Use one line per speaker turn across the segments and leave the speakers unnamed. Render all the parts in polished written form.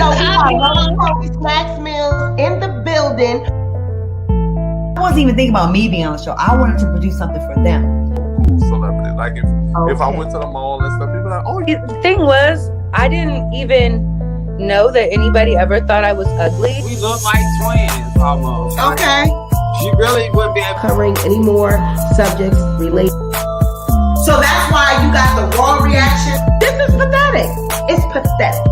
Snacks Meals in the building.
I wasn't even thinking about me being on the show. I wanted to produce something for them.
Cool celebrity. Like if I went to the mall and stuff, people like, oh.
The thing was, I didn't even know that anybody ever thought I was ugly.
We look like twins almost.
Okay.
She really wouldn't be
covering any more subjects related. So that's why you got the raw reaction. This is pathetic. It's pathetic.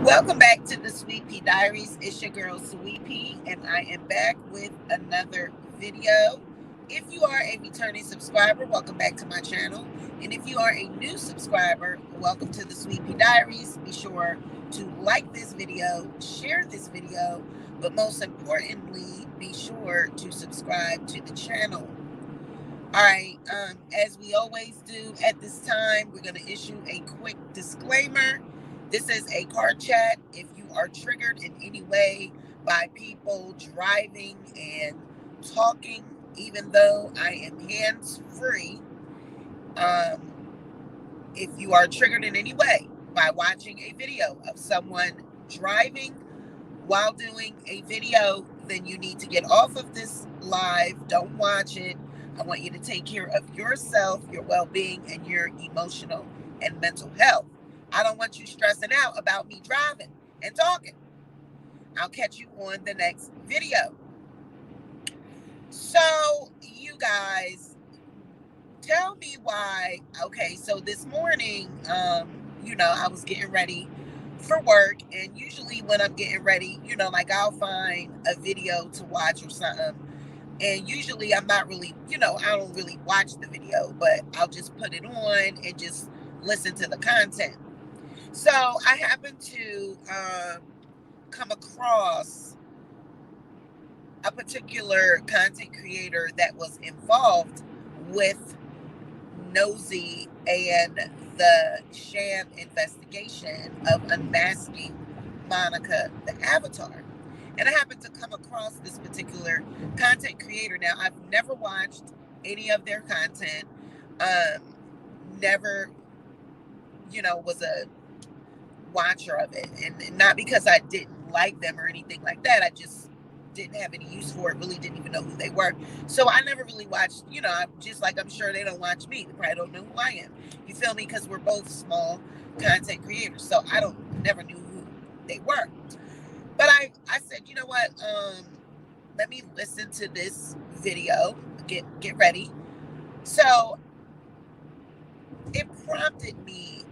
Welcome back to the Sweet Pea Diaries. It's your girl Sweet Pea, and I am back with another video. If you are a returning subscriber, welcome back to my channel. And if you are a new subscriber, welcome to the Sweet Pea Diaries. Be sure to like this video, share this video, but most importantly, be sure to subscribe to the channel. All right, as we always do at this time, we're going to issue a quick disclaimer. This is a car chat. If you are triggered in any way by people driving and talking, even though I am hands-free, if you are triggered in any way by watching a video of someone driving while doing a video, then you need to get off of this live. Don't watch it. I want you to take care of yourself, your well-being, and your emotional and mental health. I don't want you stressing out about me driving and talking. I'll catch you on the next video. So, you guys, tell me why. Okay, so this morning, I was getting ready for work. And usually when I'm getting ready, like I'll find a video to watch or something. And usually I'm not really, I don't really watch the video, but I'll just put it on and just listen to the content. So I happened to come across a particular content creator that was involved with Nosy and the sham investigation of unmasking Monica the Avatar. And I happened to come across this particular content creator. Now, I've never watched any of their content. Never, was a watcher of it, and not because I didn't like them or anything like that. I just didn't have any use for it, really didn't even know who they were. So I never really watched, just like I'm sure they don't watch me. They probably don't know who I am. You feel me? Because we're both small content creators. So I never knew who they were. But I said, you know what? Let me listen to this video. Get ready. So it prompted me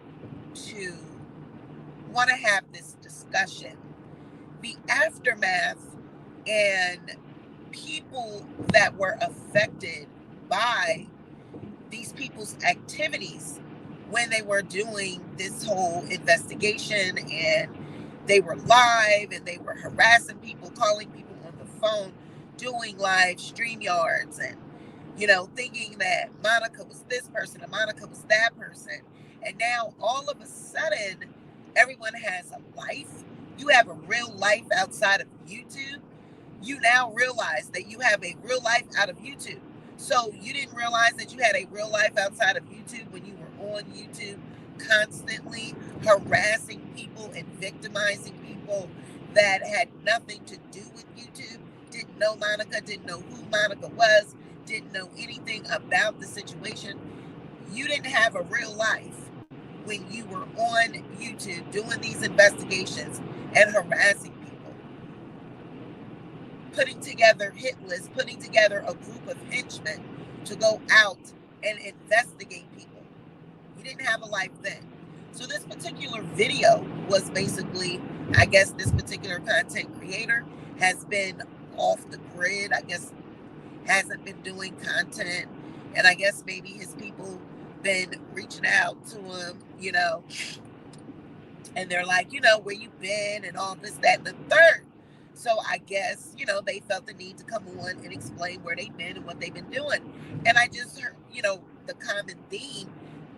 to want to have this discussion. The aftermath and people that were affected by these people's activities when they were doing this whole investigation, and they were live and they were harassing people, calling people on the phone, doing live StreamYards, and thinking that Monica was this person and Monica was that person. And now all of a sudden, everyone has a life. You have a real life outside of YouTube. you now realize that you have a real life out of YouTube. So you didn't realize that you had a real life outside of YouTube when you were on YouTube constantly harassing people and victimizing people that had nothing to do with YouTube, didn't know Monica, didn't know who Monica was, didn't know anything about the situation. You didn't have a real life when you were on YouTube doing these investigations and harassing people, putting together hit lists, putting together a group of henchmen to go out and investigate people. You didn't have a life then. So this particular video was basically, I guess this particular content creator has been off the grid, I guess hasn't been doing content, and I guess maybe his people been reaching out to him, you know, and they're like, you know, where you been and all this, that, and the third. So I guess, you know, they felt the need to come on and explain where they've been and what they've been doing. And I just heard, you know, the common theme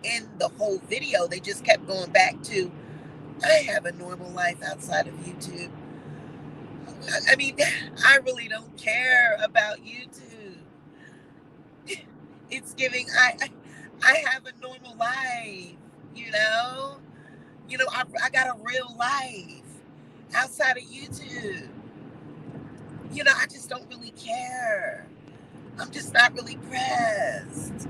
in the whole video, they just kept going back to, I have a normal life outside of YouTube. I mean, I really don't care about YouTube. It's giving, I have a normal life, you know? You know, I got a real life outside of YouTube. You know, I just don't really care. I'm just not really pressed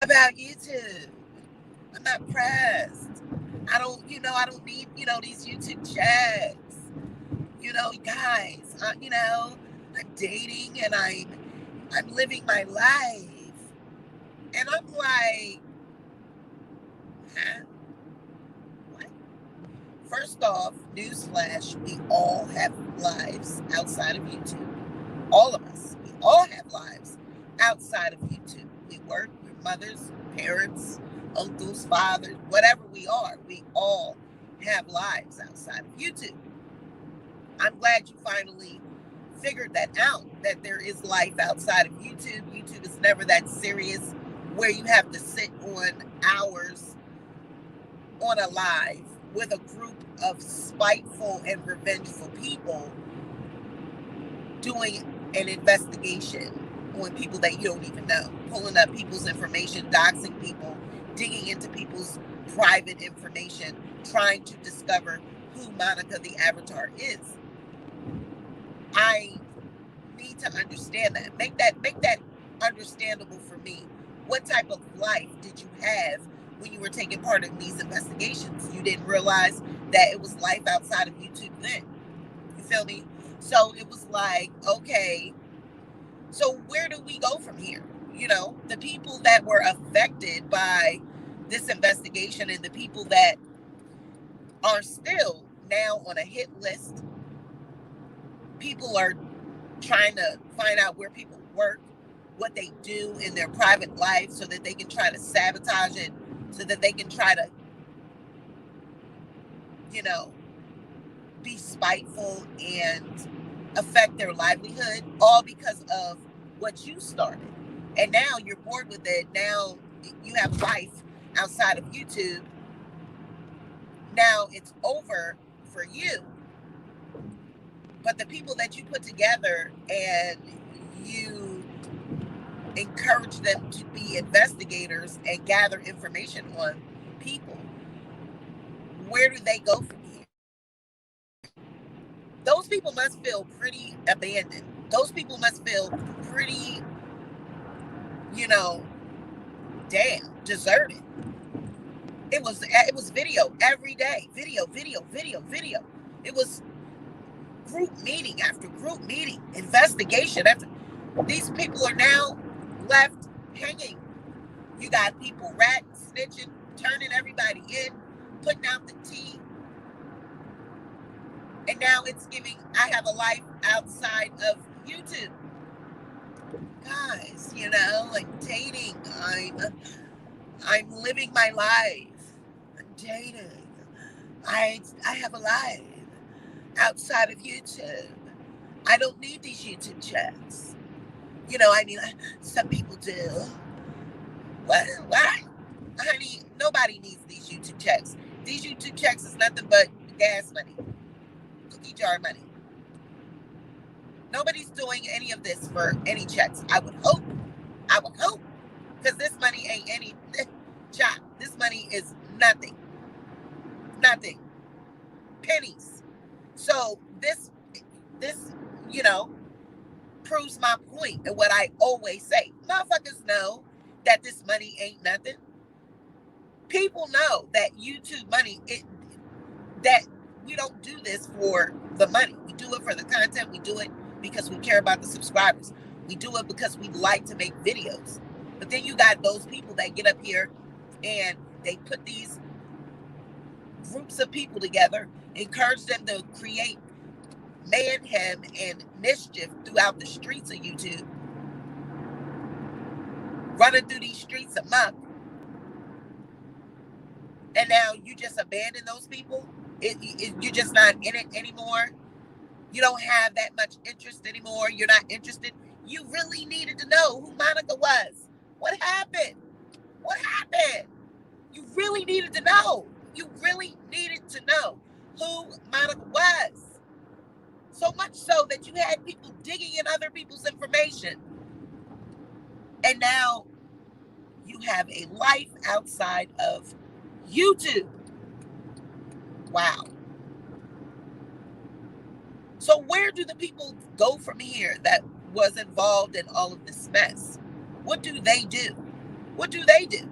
about YouTube. I'm not pressed. I don't need, you know, these YouTube checks. You know, guys, you know, I'm dating and I'm living my life. And I'm like, huh? What? First off, newsflash, we all have lives outside of YouTube. All of us. We all have lives outside of YouTube. We work, we're mothers, parents, uncles, fathers, whatever we are. We all have lives outside of YouTube. I'm glad you finally figured that out, that there is life outside of YouTube. YouTube is never that serious where you have to sit on hours on a live with a group of spiteful and revengeful people doing an investigation on people that you don't even know, pulling up people's information, doxing people, digging into people's private information, trying to discover who Monica the Avatar is. I need to understand that. Make that understandable for me. What type of life did you have when you were taking part in these investigations? You didn't realize that it was life outside of YouTube then. You feel me? So it was like, okay, so where do we go from here? You know, the people that were affected by this investigation and the people that are still now on a hit list. People are trying to find out where people work, what they do in their private life so that they can try to sabotage it, so that they can try to, you know, be spiteful and affect their livelihood, all because of what you started. And now you're bored with it. Now you have life outside of YouTube. Now it's over for you. But the people that you put together and you encourage them to be investigators and gather information on people, where do they go from here? Those people must feel pretty abandoned. Those people must feel pretty, you know, damn, deserted. It was video every day. Video. It was group meeting after group meeting, investigation after. These people are now left hanging. You got people ratting, snitching, turning everybody in, putting out the tea. And now it's giving, I have a life outside of YouTube. Guys, you know, like dating. I'm living my life. I'm dating. I have a life outside of YouTube. I don't need these YouTube checks. You know, I mean, some people do. What? Honey, nobody needs these YouTube checks. These YouTube checks is nothing but gas money, cookie jar money. Nobody's doing any of this for any checks. I would hope. Because this money ain't any chop. This money is nothing. Nothing. Pennies. So this, proves my point and what I always say. Motherfuckers know that this money ain't nothing. People know that YouTube money, that we don't do this for the money. We do it for the content. We do it because we care about the subscribers. We do it because we like to make videos. But then you got those people that get up here and they put these groups of people together, encourage them to create mayhem and mischief throughout the streets of YouTube, running through these streets amok. And now you just abandon those people. You're just not in it anymore. You don't have that much interest anymore. You're not interested. You really needed to know who Monica was. What happened? What happened? You really needed to know. You really needed to know who Monica was. So much so that you had people digging in other people's information. And now you have a life outside of YouTube. Wow. So where do the people go from here that was involved in all of this mess? What do they do? What do they do?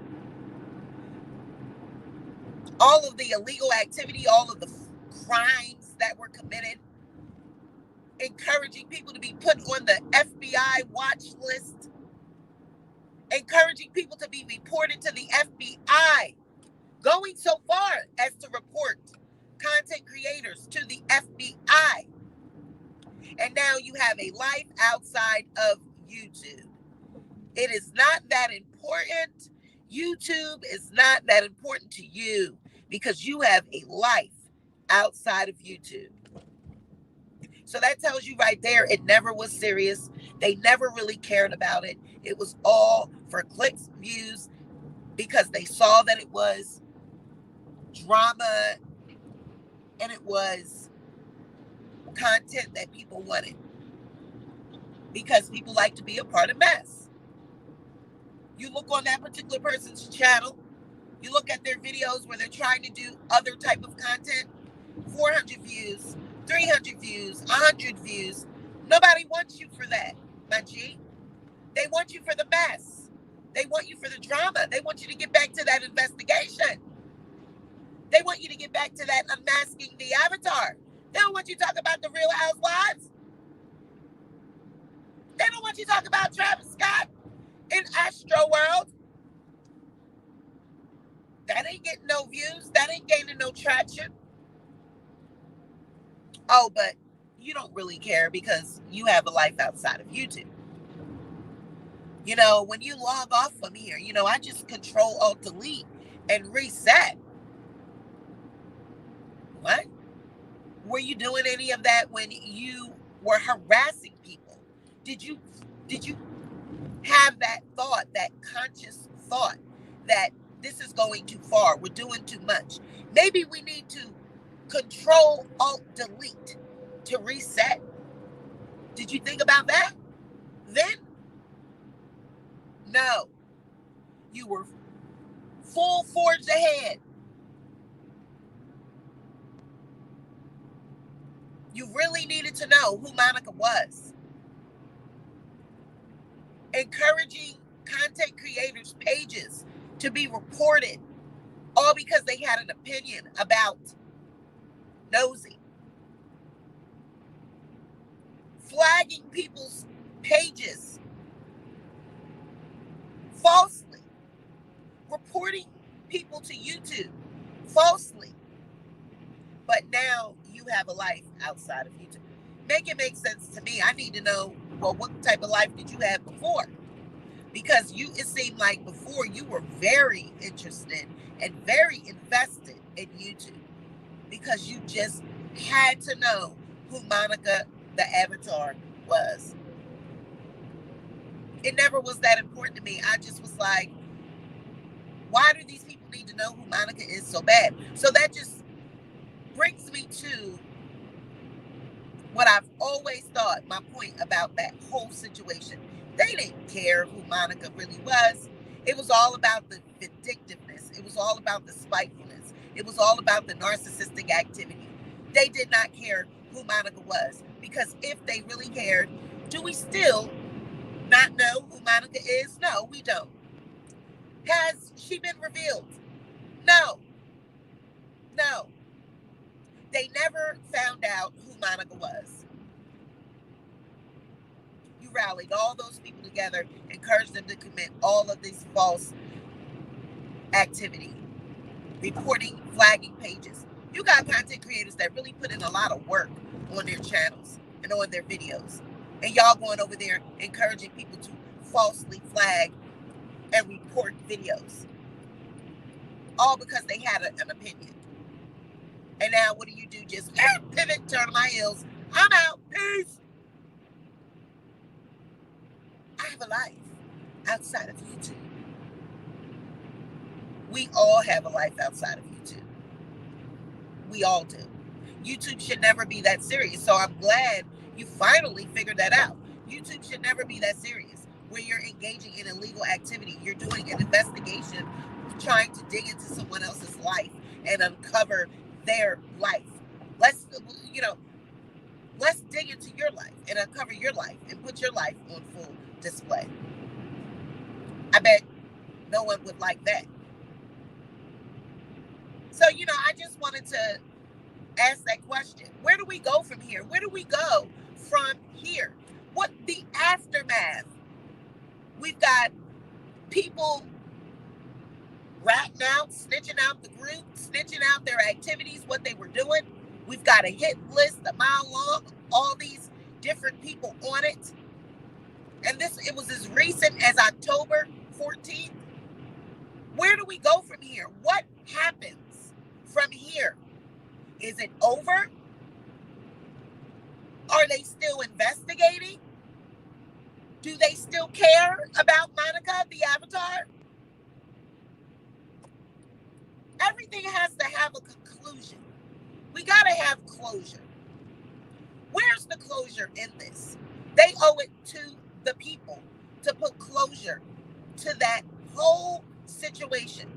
All of the illegal activity, all of the crimes that were committed, encouraging people to be put on the FBI watch list, encouraging people to be reported to the FBI, going so far as to report content creators to the FBI. And now you have a life outside of YouTube. It is not that important. YouTube is not that important to you because you have a life outside of YouTube. So that tells you right there, it never was serious. They never really cared about it. It was all for clicks, views, because they saw that it was drama and it was content that people wanted. Because people like to be a part of mess. You look on that particular person's channel, you look at their videos where they're trying to do other type of content, 400 views, 300 views, 100 views. Nobody wants you for that, my G. They want you for the mess. They want you for the drama. They want you to get back to that investigation. They want you to get back to that unmasking the avatar. They don't want you to talk about the Real Housewives. They don't want you to talk about Travis Scott in Astro World. That ain't getting no views. That ain't gaining no traction. Oh, but you don't really care because you have a life outside of YouTube. You know, when you log off from here, I just Control-Alt-Delete and reset. What? Were you doing any of that when you were harassing people? Did you have that thought, that conscious thought that this is going too far, we're doing too much? Maybe we need to Control-Alt-Delete to reset. Did you think about that then? No. You were full forged ahead. You really needed to know who Monica was. Encouraging content creators' pages to be reported, all because they had an opinion about Nosy. Flagging people's pages falsely. Reporting people to YouTube falsely. But now you have a life outside of YouTube. Make it make sense to me. I need to know, well, what type of life did you have before? Because it seemed like before you were very interested and very invested in YouTube because you just had to know who Monica the Avatar was. It never was that important to me. I just was like, why do these people need to know who Monica is so bad? So that just brings me to what I've always thought, my point about that whole situation, they didn't care who Monica really was. It was all about the vindictiveness. It was all about the spitefulness. It was all about the narcissistic activity. They did not care who Monica was, because if they really cared, do we still not know who Monica is? No, we don't. Has she been revealed? No. No. They never found out who Monica was. You rallied all those people together, encouraged them to commit all of these false activity, reporting, flagging pages. You got content creators that really put in a lot of work on their channels and on their videos. And y'all going over there encouraging people to falsely flag and report videos. All because they had an opinion. And now what do? Just pivot, turn my heels. I'm out. Peace. I have a life outside of YouTube. We all have a life outside of YouTube. We all do. YouTube should never be that serious. So I'm glad you finally figured that out. YouTube should never be that serious, where you're engaging in illegal activity. You're doing an investigation, trying to dig into someone else's life and uncover their life. Let's dig into your life and uncover your life and put your life on full display. I bet no one would like that. So, I just wanted to ask that question. Where do we go from here? Where do we go from here? What the aftermath? We've got people ratting out, snitching out the group, snitching out their activities, what they were doing. We've got a hit list a mile long, all these different people on it. And it was as recent as October 14th. Where do we go from here? What happens from here? Is it over? Are they still investigating? Do they still care about Monica, the avatar? Everything has to have a conclusion. We got to have closure. Where's the closure in this? They owe it to the people to put closure to that whole situation.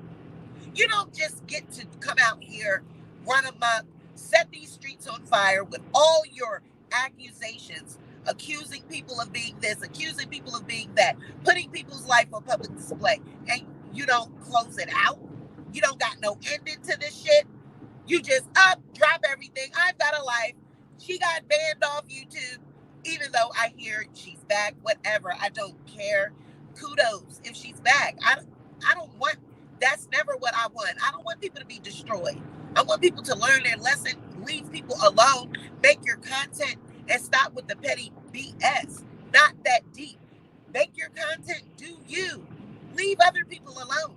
You don't just get to come out here, run amok, set these streets on fire with all your accusations, accusing people of being this, accusing people of being that, putting people's life on public display, and you don't close it out. You don't got no ending to this shit. You just drop everything. I've got a life. She got banned off YouTube, even though I hear she's back, whatever. I don't care. Kudos if she's back. I don't want, that's never what I want. I don't want people to be destroyed. I want people to learn their lesson, leave people alone, make your content, and stop with the petty BS. Not that deep. Make your content, do you. Leave other people alone.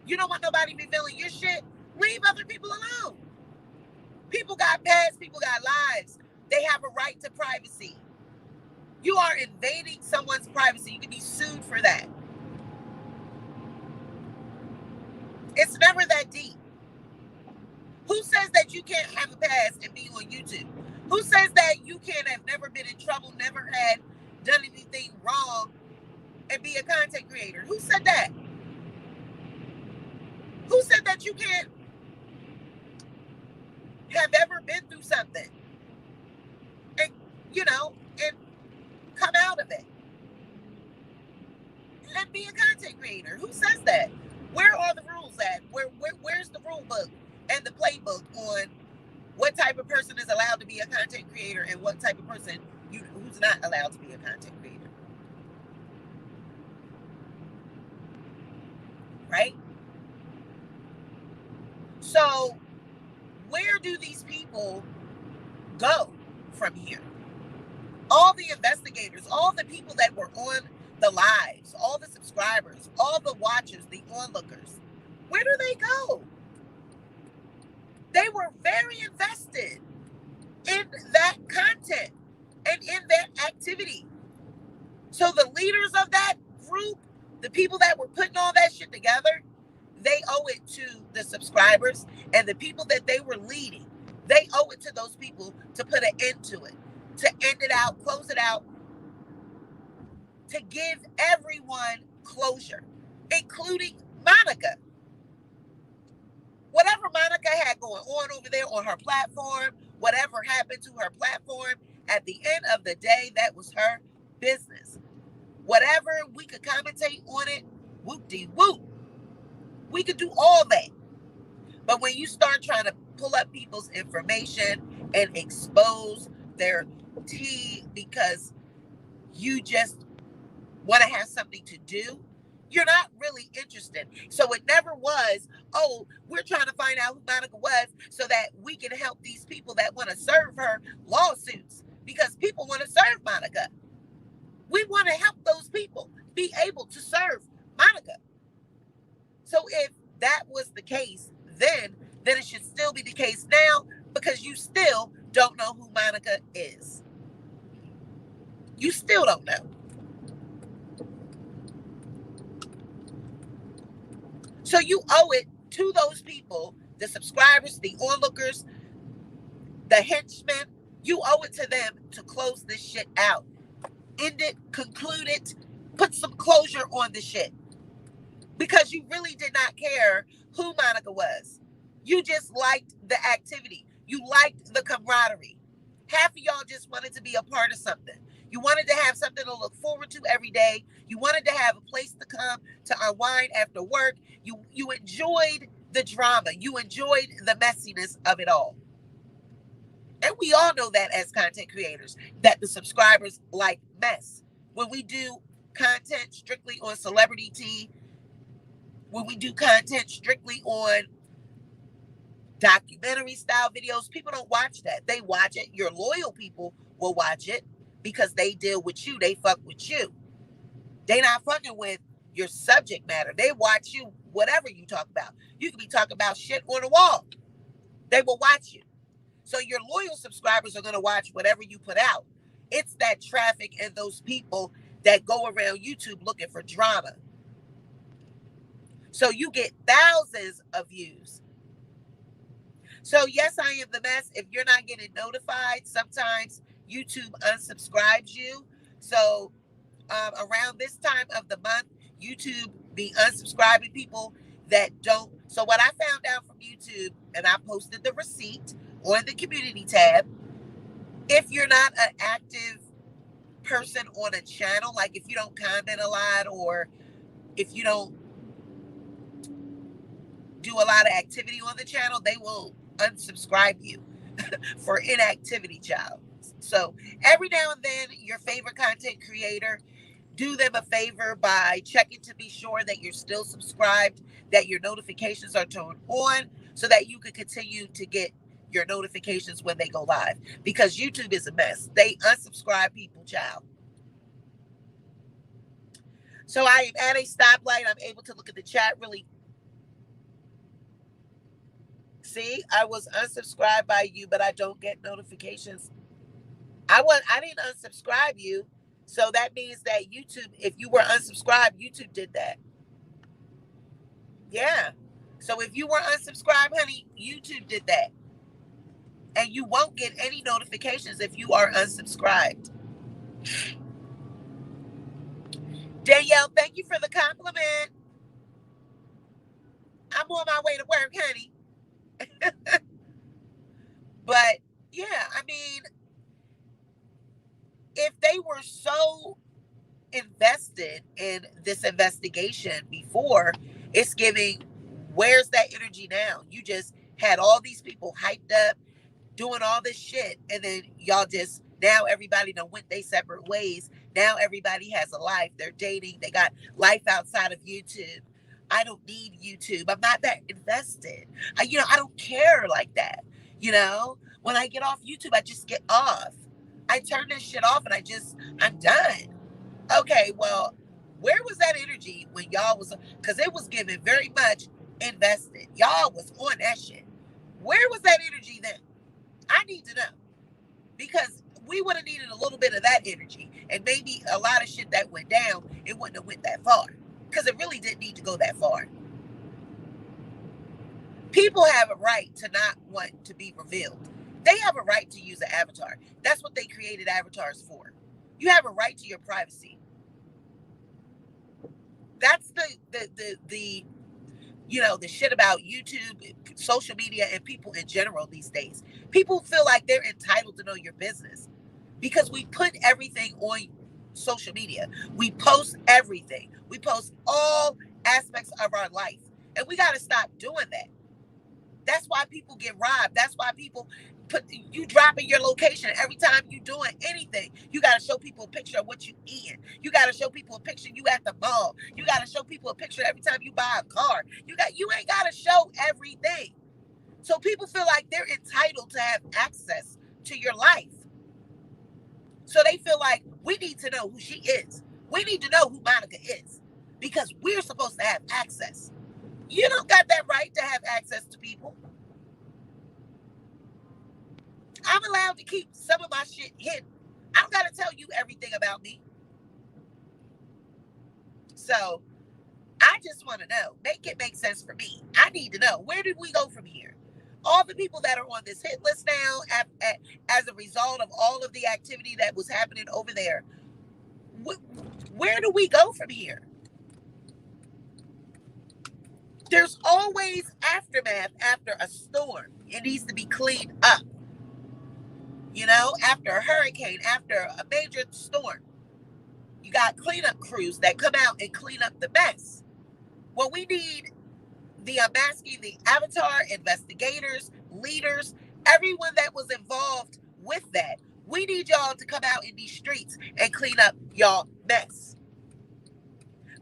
You don't want nobody revealing your shit? Leave other people alone. People got pasts, people got lives. They have a right to privacy. You are invading someone's privacy. You can be sued for that. It's never that deep. Who says that you can't have a past and be on YouTube? Who says that you can't have never been in trouble, never had done anything wrong and be a content creator? Who said that? Who said that you can't have ever been through something and, and come out of it and be a content creator? Who says that? Where are the rules at? Where's the rule book and the playbook on what type of person is allowed to be a content creator and what type of person who's not allowed to be a content creator? Right? So where do these people go from here? All the investigators, all the people that were on the lives, all the subscribers, all the watchers, the onlookers, where do they go? They were very invested in that content and in that activity. So the leaders of that group, the people that were putting all that shit together, they owe it to the subscribers and the people that they were leading. They owe it to those people to put an end to it. to end it out, close it out, to give everyone closure, including Monica. Whatever Monica had going on over there on her platform, whatever happened to her platform, at the end of the day, that was her business. Whatever we could commentate on it, whoop-de-whoop. We could do all that. But when you start trying to pull up people's information and expose their tea because you just want to have something to do, you're not really interested. So it never was, oh, we're trying to find out who Monica was so that we can help these people that want to serve her lawsuits, because people want to serve Monica. We want to help those people be able to serve Monica. So if that was the case then it should still be the case now, because you still don't know who Monica is. You still don't know. So you owe it to those people, the subscribers, the onlookers, the henchmen. You owe it to them to close this shit out. End it, conclude it, put some closure on the shit. Because you really did not care who Monica was. You just liked the activity. You liked the camaraderie. Half of y'all just wanted to be a part of something. You wanted to have something to look forward to every day. You wanted to have a place to come to unwind after work. You enjoyed the drama. You enjoyed the messiness of it all. And we all know that as content creators, that the subscribers like mess. When we do content strictly on celebrity tea, when we do content strictly on documentary style videos, people don't watch that. They watch it. Your loyal people will watch it because they deal with you. They fuck with you. They not fucking with your subject matter. They watch you, whatever you talk about. You could be talking about shit on the wall. They will watch you. So your loyal subscribers are going to watch whatever you put out. It's that traffic and those people that go around YouTube looking for drama. So you get thousands of views. So yes, I am the mess. If you're not getting notified, sometimes YouTube unsubscribes you. So around this time of the month, YouTube be unsubscribing people that don't. So what I found out from YouTube, and I posted the receipt on the community tab, if you're not an active person on a channel, like if you don't comment a lot, or if you don't do a lot of activity on the channel, they will unsubscribe you for inactivity, child. So every now and then, your favorite content creator, do them a favor by checking to be sure that you're still subscribed, that your notifications are turned on, so that you can continue to get your notifications when they go live. Because YouTube is a mess. They unsubscribe people, child. So I am at a stoplight. I'm able to look at the chat really. See, I was unsubscribed by you, but I don't get notifications. I didn't unsubscribe you. So that means that YouTube, if you were unsubscribed, YouTube did that. Yeah. So if you were unsubscribed, honey, YouTube did that. And you won't get any notifications if you are unsubscribed. Danielle, thank you for the compliment. I'm on my way to work, honey. But yeah, I mean, if they were so invested in this investigation before, it's giving, where's that energy now? You just had all these people hyped up, doing all this shit, and then y'all just, now everybody done went their separate ways. Now everybody has a life. They're dating. They got life outside of YouTube. I don't need YouTube. I'm not that invested. I don't care like that. When I get off YouTube, I just get off. I turn this shit off and I'm done. Okay, well, where was that energy when y'all was, because it was given very much invested. Y'all was on that shit. Where was that energy then? I need to know. Because we would have needed a little bit of that energy. And maybe a lot of shit that went down, it wouldn't have went that far. Because it really didn't need to go that far. People have a right to not want to be revealed. They have a right to use an avatar. That's what they created avatars for. You have a right to your privacy. That's the the shit about YouTube, social media, and people in general these days. People feel like they're entitled to know your business because we put everything on social media. We post everything. We post all aspects of our life. And we got to stop doing that. That's why people get robbed. That's why people put you dropping your location every time you doing anything. You got to show people a picture of what you eating. You got to show people a picture you at the mall. You got to show people a picture every time you buy a car. You ain't got to show everything. So people feel like they're entitled to have access to your life. So they feel like we need to know who she is. We need to know who Monica is because we're supposed to have access. You don't got that right to have access to people. I'm allowed to keep some of my shit hidden. I don't got to tell you everything about me. So I just want to know. Make it make sense for me. I need to know. Where did we go from here? All the people that are on this hit list now, as a result of all of the activity that was happening over there, where do we go from here? There's always aftermath after a storm. It needs to be cleaned up. After a hurricane, after a major storm, you got cleanup crews that come out and clean up the mess. Well, we need the Unmasking, the Avatar, investigators, leaders, everyone that was involved with that. We need y'all to come out in these streets and clean up y'all mess.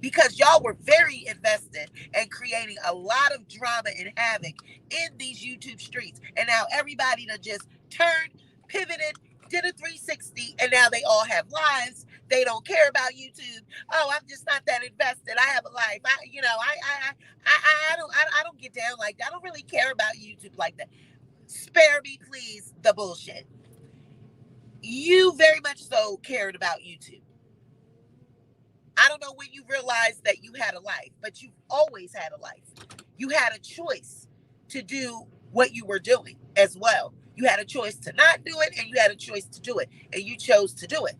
Because y'all were very invested in creating a lot of drama and havoc in these YouTube streets. And now everybody done just turned, pivoted, did a 360, and now they all have lives. They don't care about YouTube. Oh, I'm just not that invested. I have a life. I don't get down like that. I don't really care about YouTube like that. Spare me, please, the bullshit. You very much so cared about YouTube. I don't know when you realized that you had a life, but you've always had a life. You had a choice to do what you were doing as well. You had a choice to not do it, and you had a choice to do it, and you chose to do it.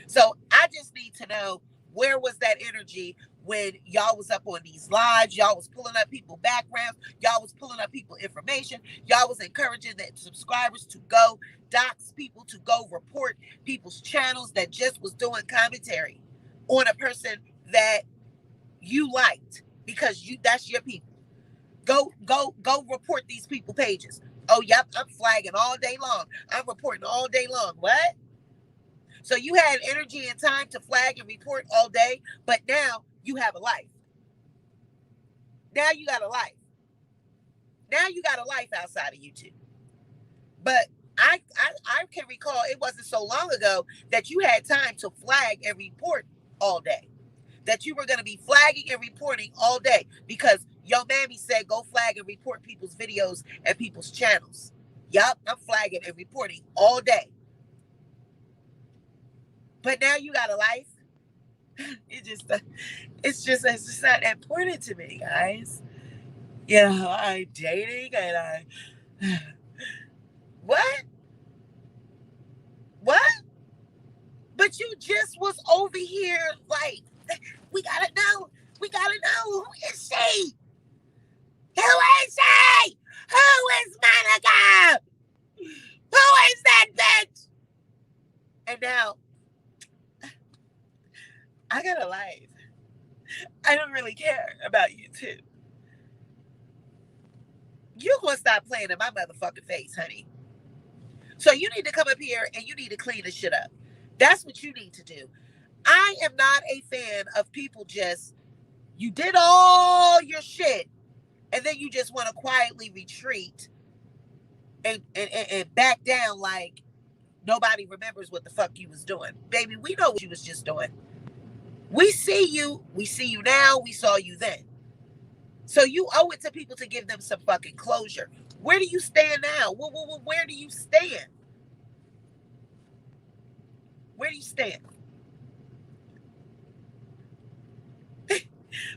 So I just need to know, where was that energy when y'all was up on these lives? Y'all was pulling up people backgrounds. Y'all was pulling up people information. Y'all was encouraging the subscribers to go dox people, to go report people's channels that just was doing commentary on a person that you liked because that's your people. Go report these people pages. Oh, yep, I'm flagging all day long. I'm reporting all day long. What? So you had energy and time to flag and report all day, but now you have a life. Now you got a life. Now you got a life outside of YouTube. But I can recall it wasn't so long ago that you had time to flag and report all day. That you were going to be flagging and reporting all day because your mammy said go flag and report people's videos and people's channels. Yup, I'm flagging and reporting all day. But now you got a life. It's just not important to me, guys. I'm dating and I what? But you just was over here like, we gotta know who is she? Who is she? Who is Monica? Who is that bitch? And now I got a life. I don't really care about you too. You're gonna stop playing in my motherfucking face, honey. So you need to come up here and you need to clean this shit up. That's what you need to do. I am not a fan of people you did all your shit and then you just want to quietly retreat and back down like nobody remembers what the fuck you was doing. Baby, we know what you was just doing. We see you now, we saw you then. So you owe it to people to give them some fucking closure. Where do you stand now? Where do you stand? Where do you stand?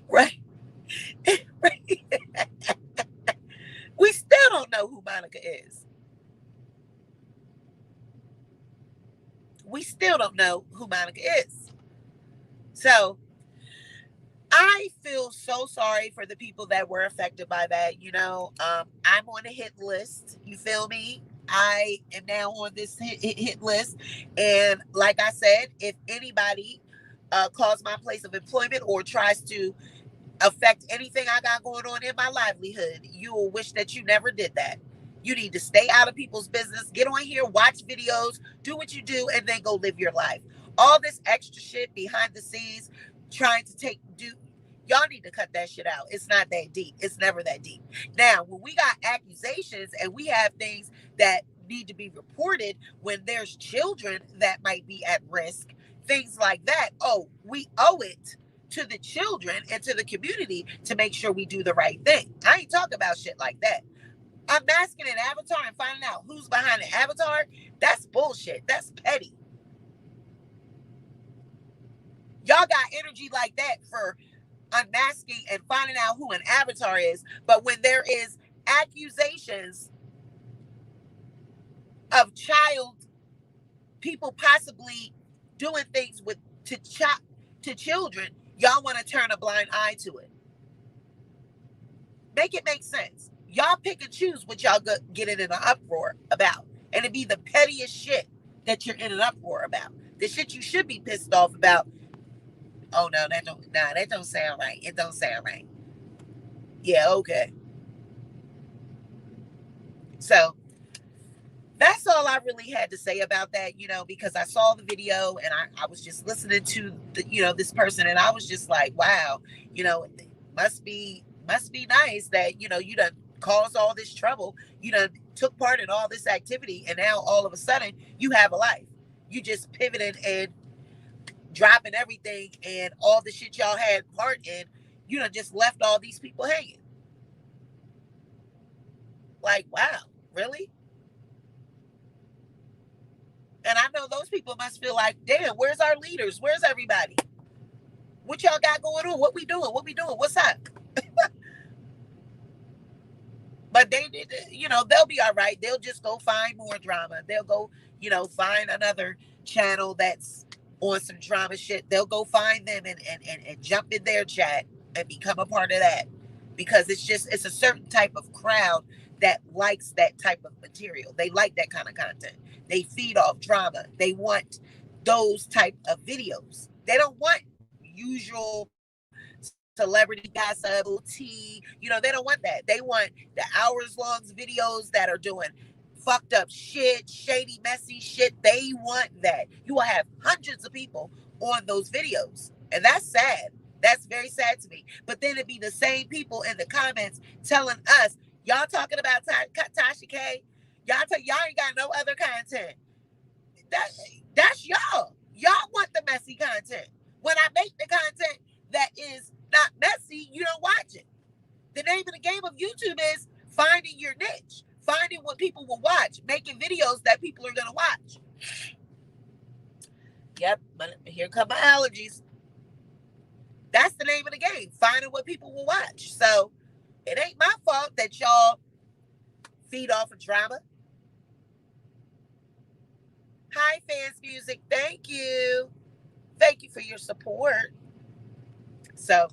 Right. We still don't know who Monica is. we still don't know who Monica is. So I feel so sorry for the people that were affected by that. I'm on a hit list. You feel me? I am now on this hit list. And like I said, if anybody calls my place of employment or tries to affect anything I got going on in my livelihood, you will wish that you never did that. You need to stay out of people's business. Get on here, watch videos, do what you do, and then go live your life. All this extra shit behind the scenes, trying to y'all need to cut that shit out. It's not that deep. It's never that deep. Now, when we got accusations and we have things that need to be reported, when there's children that might be at risk, things like that, we owe it to the children and to the community to make sure we do the right thing. I ain't talking about shit like that. Unmasking an avatar and finding out who's behind the avatar, that's bullshit. That's petty. Y'all got energy like that for unmasking and finding out who an avatar is, but when there is accusations of people possibly doing things to children, y'all want to turn a blind eye to it. Make it make sense. Y'all pick and choose what y'all get in an uproar about, and it be the pettiest shit that you're in an uproar about. The shit you should be pissed off about. Oh no, that don't sound right. It don't sound right. Yeah, okay. So that's all I really had to say about that, because I saw the video and I was just listening to this person, and I was just like, wow, it must be nice that, you done caused all this trouble. You done took part in all this activity, and now all of a sudden you have a life. You just pivoted and dropping everything and all the shit y'all had part in, just left all these people hanging. Like, wow, really? And I know those people must feel like, damn, where's our leaders? Where's everybody? What y'all got going on? What we doing? What's up? But they did, they'll be all right. They'll just go find more drama. They'll go, find another channel that's on some drama shit. They'll go find them and jump in their chat and become a part of that. Because it's a certain type of crowd that likes that type of material. They like that kind of content. They feed off drama. They want those type of videos. They don't want usual celebrity gossip, tea. They don't want that. They want the hours-long videos that are doing fucked up shit, shady, messy shit. They want that. You will have hundreds of people on those videos. And that's sad. That's very sad to me. But then it'd be the same people in the comments telling us, y'all talking about Tasha K? Y'all ain't got no other content. That's y'all. Y'all want the messy content. When I make the content that is not messy, you don't watch it. The name of the game of YouTube is finding your niche, finding what people will watch, making videos that people are going to watch. Yep, but here come my allergies. That's the name of the game, finding what people will watch. So it ain't my fault that y'all feed off of drama. Hi, Fans Music. Thank you. Thank you for your support. So,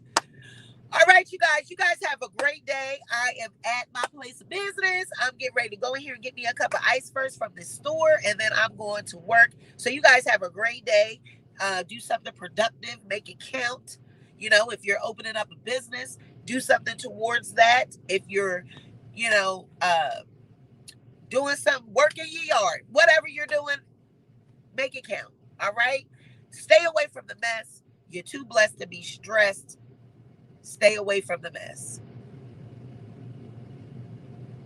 all right, you guys have a great day. I am at my place of business. I'm getting ready to go in here and get me a cup of ice first from the store, and then I'm going to work. So you guys have a great day. Do something productive. Make it count. If you're opening up a business, do something towards that. If you're, doing some work in your yard, whatever you're doing, make it count. All right? Stay away from the mess. You're too blessed to be stressed. Stay away from the mess.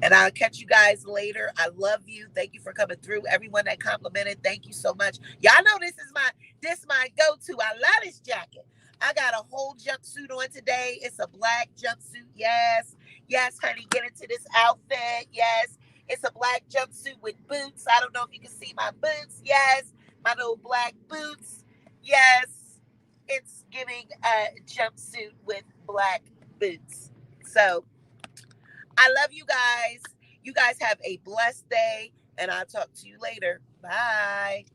And I'll catch you guys later. I love you. Thank you for coming through. Everyone that complimented, thank you so much. Y'all know this is my go-to. I love this jacket. I got a whole jumpsuit on today. It's a black jumpsuit. Yes. Yes, honey. Get into this outfit. Yes. It's a black jumpsuit with boots. I don't know if you can see my boots. Yes. My little black boots. Yes. It's giving a jumpsuit with black boots. So I love you guys. You guys have a blessed day, and I'll talk to you later. Bye.